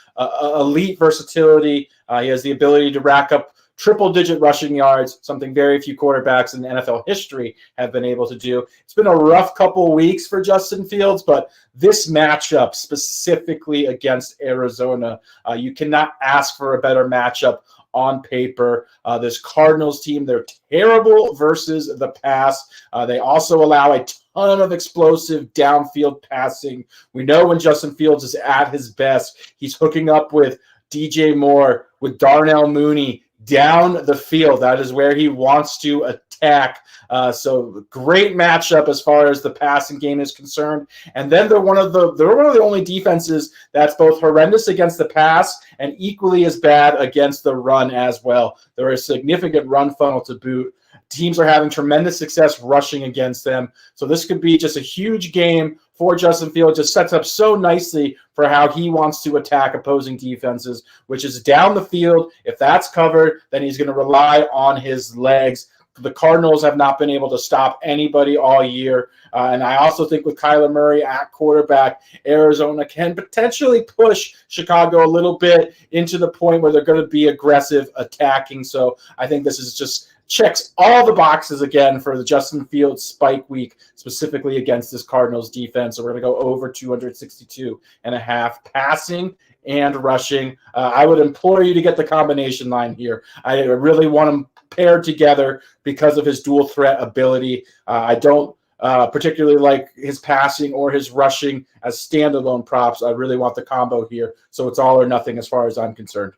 [SPEAKER 2] elite versatility. He has the ability to rack up triple-digit rushing yards, something very few quarterbacks in NFL history have been able to do. It's been a rough couple of weeks for Justin Fields, but this matchup specifically against Arizona, you cannot ask for a better matchup on paper. This Cardinals team, they're terrible versus the pass. They also allow a ton of explosive downfield passing. We know when Justin Fields is at his best, he's hooking up with DJ Moore, with Darnell Mooney down the field. That is where he wants to attack. So great matchup as far as the passing game is concerned. And then they're one of the only defenses that's both horrendous against the pass and equally as bad against the run as well. They're a significant run funnel to boot. Teams are having tremendous success rushing against them. So this could be just a huge game for Justin Fields. Just sets up so nicely for how he wants to attack opposing defenses, which is down the field. If that's covered, then he's going to rely on his legs. The Cardinals have not been able to stop anybody all year. And I also think with Kyler Murray at quarterback, Arizona can potentially push Chicago a little bit into the point where they're going to be aggressive attacking. So I think this is just checks all the boxes again for the Justin Fields spike week, specifically against this Cardinals defense. So we're going to go over 262.5 passing and rushing. I would implore you to get the combination line here. I really want them paired together because of his dual threat ability. I don't particularly like his passing or his rushing as standalone props. I really want the combo here. So it's all or nothing as far as I'm concerned.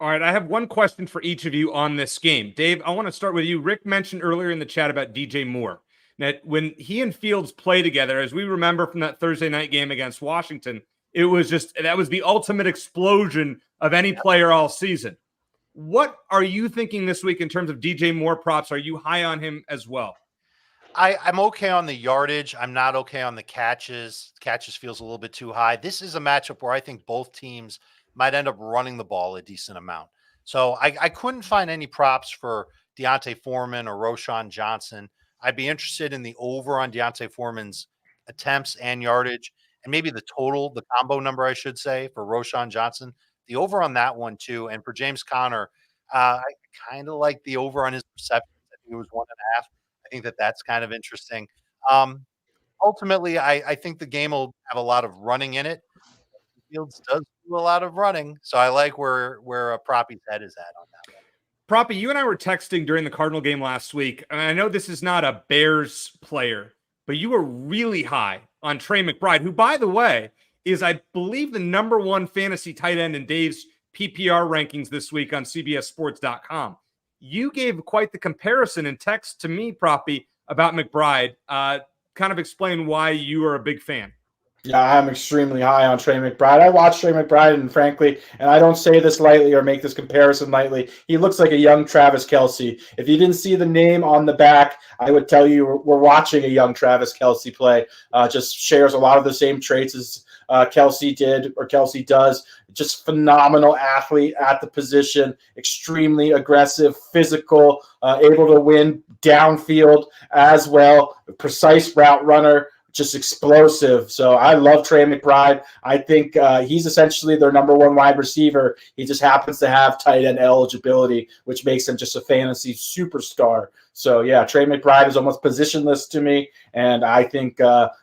[SPEAKER 1] All right, I have one question for each of you on this game. Dave, I want to start with you. Rick mentioned earlier in the chat about DJ Moore. That when he and Fields play together, as we remember from that Thursday night game against Washington, it was that was the ultimate explosion of any player all season. What are you thinking this week in terms of DJ Moore props? Are you high on him as well?
[SPEAKER 3] I'm okay on the yardage. I'm not okay on the catches. Catches feels a little bit too high. This is a matchup where I think both teams might end up running the ball a decent amount. So I couldn't find any props for Deontay Foreman or Roschon Johnson. I'd be interested in the over on Deontay Foreman's attempts and yardage, and maybe the total, the combo number, I should say, for Roschon Johnson. The over on that one, too. And for James Conner, I kind of like the over on his receptions. I think it was 1.5. I think that's kind of interesting. Ultimately, I think the game will have a lot of running in it. Fields does do a lot of running, so I like where Proppy's head is at on that one.
[SPEAKER 1] Proppy, you and I were texting during the Cardinal game last week, and I know this is not a Bears player, but you were really high on Trey McBride, who, by the way, is, I believe, the number one fantasy tight end in Dave's PPR rankings this week on CBSSports.com. You gave quite the comparison in text to me, Proppy, about McBride. Kind of explain why you are a big fan.
[SPEAKER 2] Yeah, I'm extremely high on Trey McBride. I watched Trey McBride, and frankly, and I don't say this lightly or make this comparison lightly, he looks like a young Travis Kelce. If you didn't see the name on the back, I would tell you we're watching a young Travis Kelce play. Just shares a lot of the same traits as Kelce did or Kelce does. Just phenomenal athlete at the position, extremely aggressive, physical, able to win downfield as well, precise route runner, just explosive. So I love Trey McBride. I think he's essentially their number one wide receiver. He just happens to have tight end eligibility, which makes him just a fantasy superstar. So yeah, Trey McBride is almost positionless to me. And I think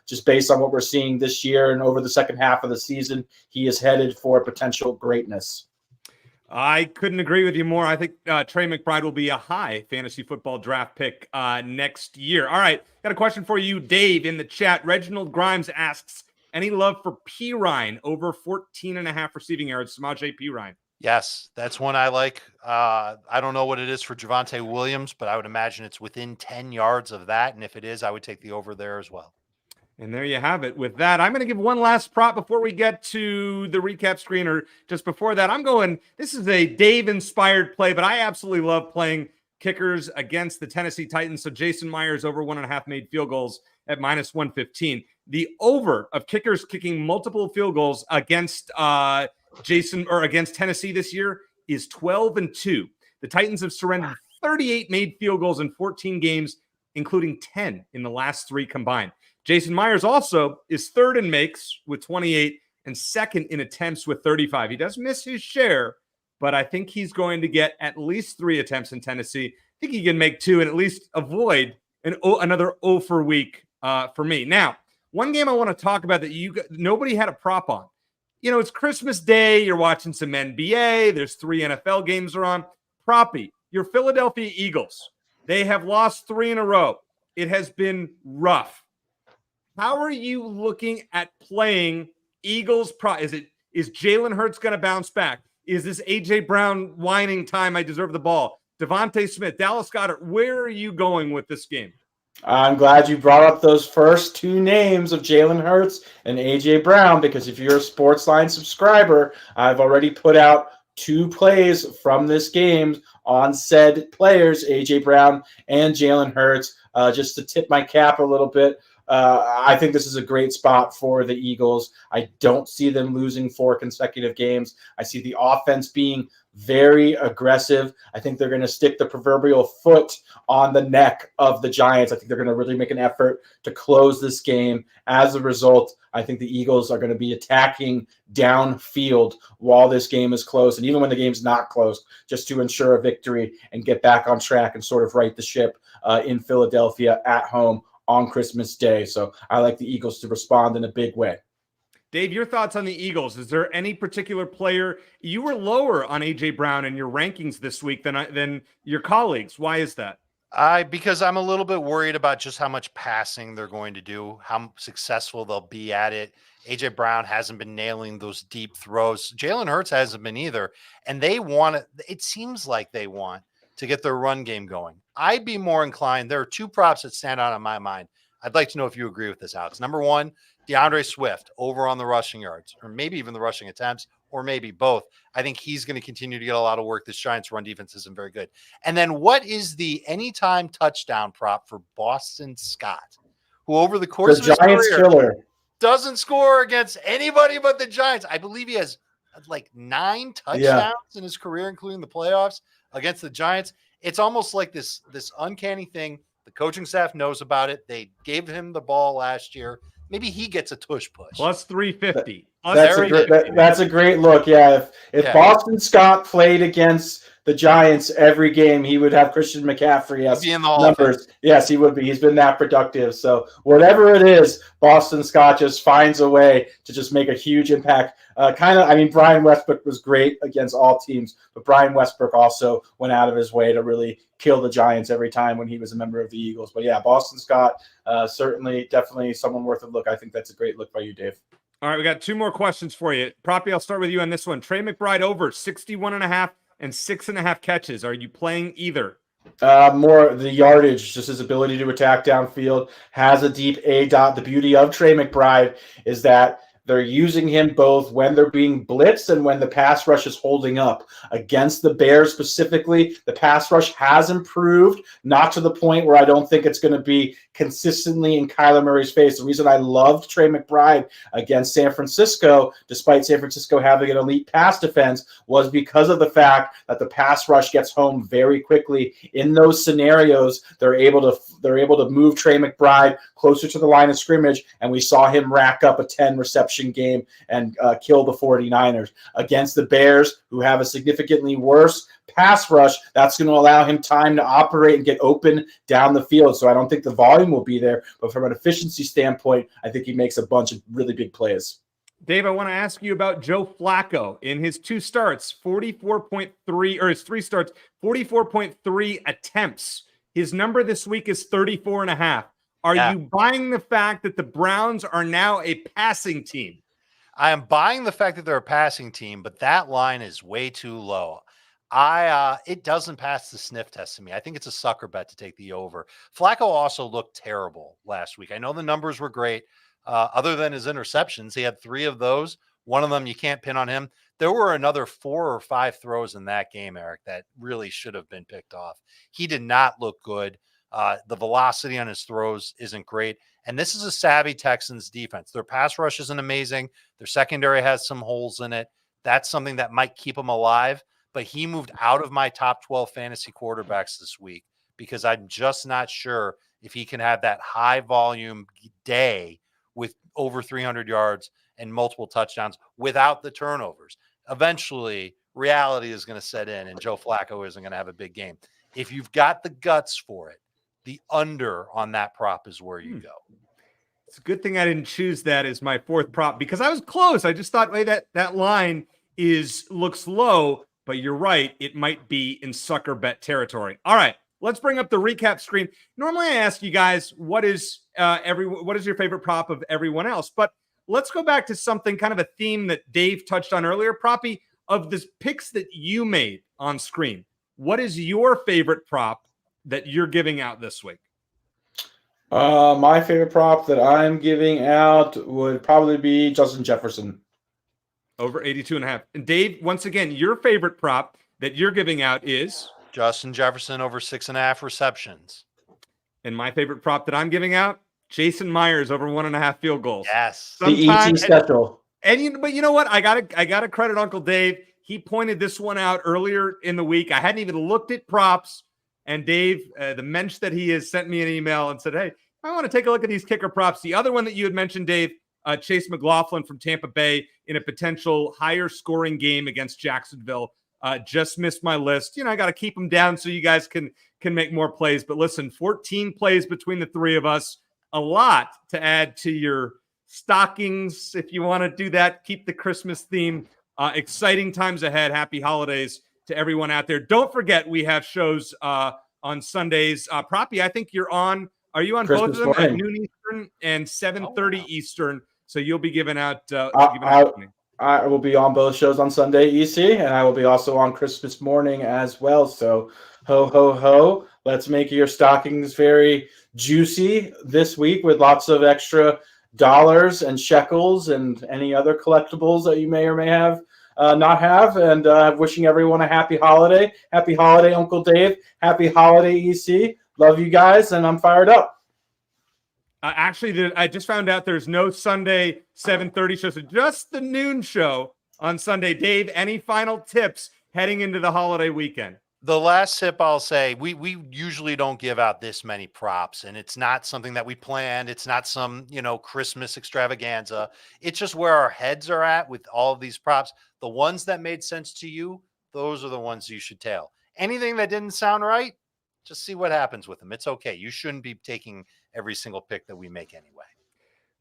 [SPEAKER 2] just based on what we're seeing this year and over the second half of the season, he is headed for potential greatness.
[SPEAKER 1] I couldn't agree with you more. I think Trey McBride will be a high fantasy football draft pick next year. All right, got a question for you, Dave, in the chat. Reginald Grimes asks, any love for Pirine over 14.5 receiving yards? Samaje Pirine.
[SPEAKER 3] Yes, that's one I like. I don't know what it is for Javonte Williams, but I would imagine it's within 10 yards of that. And if it is, I would take the over there as well.
[SPEAKER 1] And there you have it. With that, I'm going to give one last prop before we get to the recap screen, or just before that. This is a Dave-inspired play, but I absolutely love playing kickers against the Tennessee Titans. So Jason Myers over 1.5 made field goals at -115. The over of kickers kicking multiple field goals against against Tennessee this year is 12-2. The Titans have surrendered 38 made field goals in 14 games, including 10 in the last 3 combined. Jason Myers also is third in makes with 28 and second in attempts with 35. He does miss his share, but I think he's going to get at least 3 attempts in Tennessee. I think he can make 2 and at least avoid another 0 for week for me. Now, one game I want to talk about that nobody had a prop on. You know, it's Christmas Day. You're watching some NBA. There's 3 NFL games are on. Proppy, your Philadelphia Eagles. They have lost 3 in a row. It has been rough. How are you looking at playing Eagles? Is Jalen Hurts going to bounce back? Is this A.J. Brown whining time? I deserve the ball. Devontae Smith, Dallas Goedert. Where are you going with this game?
[SPEAKER 2] I'm glad you brought up those first 2 names of Jalen Hurts and A.J. Brown, because if you're a SportsLine subscriber, I've already put out 2 plays from this game on said players, A.J. Brown and Jalen Hurts, just to tip my cap a little bit. I think this is a great spot for the Eagles. I don't see them losing 4 consecutive games. I see the offense being very aggressive. I think they're going to stick the proverbial foot on the neck of the Giants. I think they're going to really make an effort to close this game. As a result, I think the Eagles are going to be attacking downfield while this game is closed, and even when the game's not closed, just to ensure a victory and get back on track and sort of right the ship in Philadelphia at home on Christmas Day. So I like the Eagles to respond in a big way.
[SPEAKER 1] Dave, your thoughts on the Eagles? Is there any particular player? You were lower on A.J. Brown in your rankings this week than your colleagues. Why is that?
[SPEAKER 3] Because I'm a little bit worried about just how much passing they're going to do, how successful they'll be at it. AJ Brown hasn't been nailing those deep throws. Jalen Hurts hasn't been either. And they want it. It seems like they want to get their run game going. I'd be more inclined. There are two props that stand out in my mind. I'd like to know if you agree with this, Alex. Number one, DeAndre Swift over on the rushing yards, or maybe even the rushing attempts, or maybe both. I think he's going to continue to get a lot of work. This Giants run defense isn't very good. And then what is the anytime touchdown prop for Boston Scott, who over the course of his
[SPEAKER 2] Giants
[SPEAKER 3] career
[SPEAKER 2] killer
[SPEAKER 3] doesn't score against anybody but the Giants? I believe he has like 9 touchdowns in his career, including the playoffs against the Giants. It's almost like this uncanny thing. The coaching staff knows about it. They gave him the ball last year. Maybe he gets a tush push.
[SPEAKER 1] Plus 350.
[SPEAKER 2] That's a great look. Yeah. If Boston Scott played against the Giants every game, he would have Christian McCaffrey as numbers. Yes, he would be. He's been that productive. So whatever it is, Boston Scott just finds a way to just make a huge impact. Brian Westbrook was great against all teams, but Brian Westbrook also went out of his way to really kill the Giants every time when he was a member of the Eagles. But yeah, Boston Scott, definitely someone worth a look. I think that's a great look by you, Dave.
[SPEAKER 1] All right, we got 2 more questions for you. Proppy, I'll start with you on this one. Trey McBride over 61.5 and 6.5 catches. Are you playing either?
[SPEAKER 2] More the yardage, just his ability to attack downfield, has a deep A dot. The beauty of Trey McBride is that they're using him both when they're being blitzed and when the pass rush is holding up. Against the Bears specifically, the pass rush has improved, not to the point where I don't think it's going to be consistently in Kyler Murray's face. The reason I loved Trey McBride against San Francisco, despite San Francisco having an elite pass defense, was because of the fact that the pass rush gets home very quickly. In those scenarios, they're able to move Trey McBride closer to the line of scrimmage, and we saw him rack up a 10 reception game and kill the 49ers. Against the Bears, who have a significantly worse pass rush, that's going to allow him time to operate and get open down the field. So I don't think the volume will be there, but from an efficiency standpoint, I think he makes a bunch of really big plays.
[SPEAKER 1] Dave, I want to ask you about Joe Flacco. In his 2 starts, 44.3, or his 3 starts, 44.3 attempts. His number this week is 34.5. Are you buying the fact that the Browns are now a passing team?
[SPEAKER 3] I am buying the fact that they're a passing team, but that line is way too low. It doesn't pass the sniff test to me. I think it's a sucker bet to take the over. Flacco also looked terrible last week. I know the numbers were great. Other than his interceptions, he had 3 of those. One of them you can't pin on him. There were another 4 or 5 throws in that game, Eric, that really should have been picked off. He did not look good. The velocity on his throws isn't great. And this is a savvy Texans defense. Their pass rush isn't amazing. Their secondary has some holes in it. That's something that might keep them alive. But he moved out of my top 12 fantasy quarterbacks this week because I'm just not sure if he can have that high volume day with over 300 yards and multiple touchdowns without the turnovers. Eventually, reality is going to set in and Joe Flacco isn't going to have a big game. If you've got the guts for it, the under on that prop is where you go.
[SPEAKER 1] It's a good thing I didn't choose that as my 4th prop because I was close. I just thought, wait, that line looks low, but you're right. It might be in sucker bet territory. All right, let's bring up the recap screen. Normally I ask you guys, what is your favorite prop of everyone else? But let's go back to something kind of a theme that Dave touched on earlier, Proppy, of the picks that you made on screen. What is your favorite prop that you're giving out this week?
[SPEAKER 2] My favorite prop that I'm giving out would probably be Justin Jefferson.
[SPEAKER 1] Over 82.5. And Dave, once again, your favorite prop that you're giving out is?
[SPEAKER 3] Justin Jefferson over 6.5 receptions.
[SPEAKER 1] And my favorite prop that I'm giving out? Jason Myers over 1.5 field goals.
[SPEAKER 3] Yes.
[SPEAKER 2] The ET special.
[SPEAKER 1] But you know what? I gotta credit Uncle Dave. He pointed this one out earlier in the week. I hadn't even looked at props. And Dave, the mensch that he is, sent me an email and said, hey, I want to take a look at these kicker props. The other one that you had mentioned, Dave, Chase McLaughlin from Tampa Bay in a potential higher scoring game against Jacksonville, just missed my list. I got to keep them down so you guys can make more plays. But listen, 14 plays between the 3 of us, a lot to add to your stockings. If you want to do that, keep the Christmas theme. Exciting times ahead. Happy holidays to everyone out there. Don't forget, we have shows on Sundays. Proppy, I think you're on. Are you on
[SPEAKER 2] Christmas
[SPEAKER 1] both of them at
[SPEAKER 2] morning.
[SPEAKER 1] noon Eastern and 7:30 Eastern? So you'll be giving out.
[SPEAKER 2] I will be on both shows on Sunday, EC, and I will be also on Christmas morning as well. So, ho, ho, ho. Let's make your stockings very juicy this week with lots of extra dollars and shekels and any other collectibles that you may or may have not have. And wishing everyone a happy holiday. Happy holiday, Uncle Dave. Happy holiday, EC. Love you guys, and I'm fired up.
[SPEAKER 1] Actually, I just found out there's no Sunday 7:30 show, so just the noon show on Sunday. Dave, any final tips heading into the holiday weekend?
[SPEAKER 3] The last tip I'll say, we usually don't give out this many props, and it's not something that we planned. It's not some, Christmas extravaganza. It's just where our heads are at with all of these props. The ones that made sense to you, those are the ones you should tail. Anything that didn't sound right, just see what happens with them. It's okay. You shouldn't be taking every single pick that we make anyway.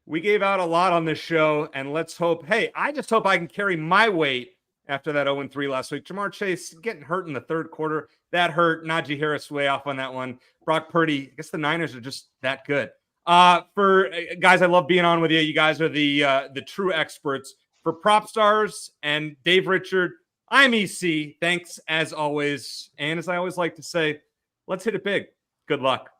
[SPEAKER 1] We gave out a lot on this show, and let's hope. Hey, I just hope I can carry my weight after that 0-3 last week. Jamar Chase getting hurt in the third quarter. That hurt. Najee Harris way off on that one. Brock Purdy. I guess the Niners are just that good. For guys, I love being on with you. You guys are the true experts. For PropStarz and Dave Richard, I'm EC. Thanks as always. And as I always like to say, let's hit it big. Good luck.